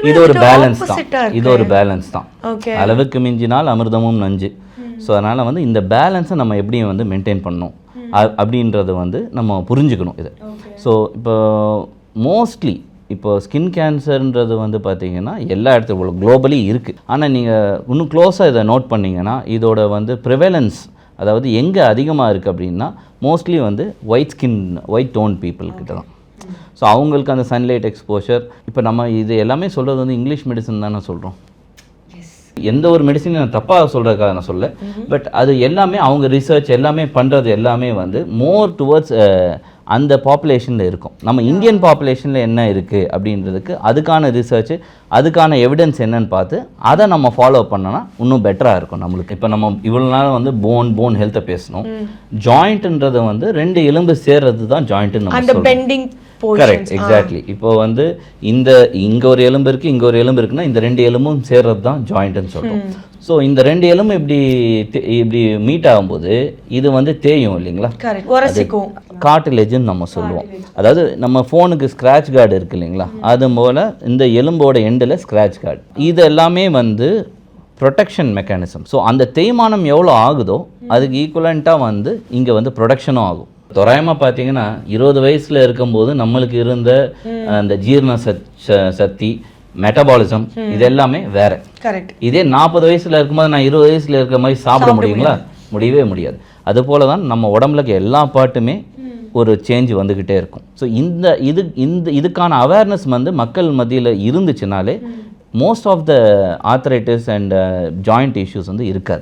இது ஒரு பேலன்ஸ் தான். இது ஒரு பேலன்ஸ் தான். அளவுக்கு மிஞ்சினால் அமிர்தமும் நஞ்சு. ஸோ அதனால் வந்து இந்த பேலன்ஸை நம்ம எப்படி வந்து மெயின்டைன் பண்ணணும் அப்படின்றத வந்து நம்ம புரிஞ்சுக்கணும் இது. ஸோ இப்போ மோஸ்ட்லி இப்போ ஸ்கின் கேன்சர்ன்றது வந்து பார்த்திங்கன்னா எல்லா இடத்துலையும் குளோபலி இருக்குது. ஆனால் நீங்கள் இன்னும் க்ளோஸாக இதை நோட் பண்ணிங்கன்னா இதோட வந்து ப்ரிவேலன்ஸ், அதாவது எங்கே அதிகமாக இருக்குது அப்படின்னா மோஸ்ட்லி வந்து ஒயிட் டோன் பீப்புள்கிட்ட தான். ஸோ அவங்களுக்கு அந்த சன்லைட் எக்ஸ்போஷர், இப்போ நம்ம இது எல்லாமே சொல்கிறது வந்து இங்கிலீஷ் மெடிசன் தானே சொல்கிறோம். எந்த ஒரு மெடிசனையும் நான் தப்பாக சொல்கிறதுக்காக நான் சொல்ல, பட் அது எல்லாமே அவங்க ரிசர்ச் எல்லாமே பண்ணுறது எல்லாமே வந்து மோர் டுவர்ட்ஸ் அந்த பாப்புலேஷனில் இருக்கும். நம்ம இந்தியன் பாப்புலேஷனில் என்ன இருக்குது அப்படின்றதுக்கு அதுக்கான ரிசர்ச்சு, அதுக்கான எவிடன்ஸ் என்னன்னு பார்த்து அதை நம்ம ஃபாலோ பண்ணோன்னா இன்னும் பெட்டராக இருக்கும் நம்மளுக்கு. இப்போ நம்ம இவ்வளோ நாள் வந்து போன் ஹெல்த்தை பேசணும். ஜாயிண்ட்ன்றது வந்து 2 எலும்பு சேர்றது தான் ஜாயிண்ட்டுன்னு நம்ம சொல்றோம். Correct, exactly. இப்போ வந்து இங்கே ஒரு எலும்பு இருக்குது, இங்கே ஒரு எலும்பு இருக்குன்னா இந்த 2 எலும்பும் சேர்றது தான் ஜாயிண்ட்டுன்னு சொல்கிறோம். ஸோ இந்த 2 எலும்பு இப்படி மீட் ஆகும்போது இது வந்து தேயும் இல்லைங்களா, கார்டிலேஜ்னு நம்ம சொல்லுவோம். அதாவது நம்ம ஃபோனுக்கு ஸ்க்ராட்ச் கார்டு இருக்குது இல்லைங்களா, அது போல் இந்த எலும்போட எண்டில் ஸ்க்ராட்ச் கார்டு. இது எல்லாமே வந்து ப்ரொடெக்ஷன் மெக்கானிசம். ஸோ அந்த தேய்மானம் எவ்வளோ ஆகுதோ அதுக்கு ஈக்குவலண்ட்டாக வந்து இங்கே வந்து ப்ரொடக்ஷனும் ஆகும். தோராயமாக பார்த்தீங்கன்னா 20 வயசில் இருக்கும்போது நம்மளுக்கு இருந்த அந்த ஜீரண சக்தி, மெட்டபாலிசம் இது எல்லாமே வேற. கரெக்ட். இதே 40 வயசில் இருக்கும்போது நான் 20 வயசில் இருக்கிற மாதிரி சாப்பிட முடியுங்களா? முடியவே முடியாது. அதுபோல தான் நம்ம உடம்புல எல்லா பாட்டுமே ஒரு சேஞ்ச் வந்துக்கிட்டே இருக்கும். ஸோ இதுக்கான அவேர்னஸ் வந்து மக்கள் மத்தியில் இருந்துச்சுனாலே most of the arthritis and joint issues வந்து இருக்காது.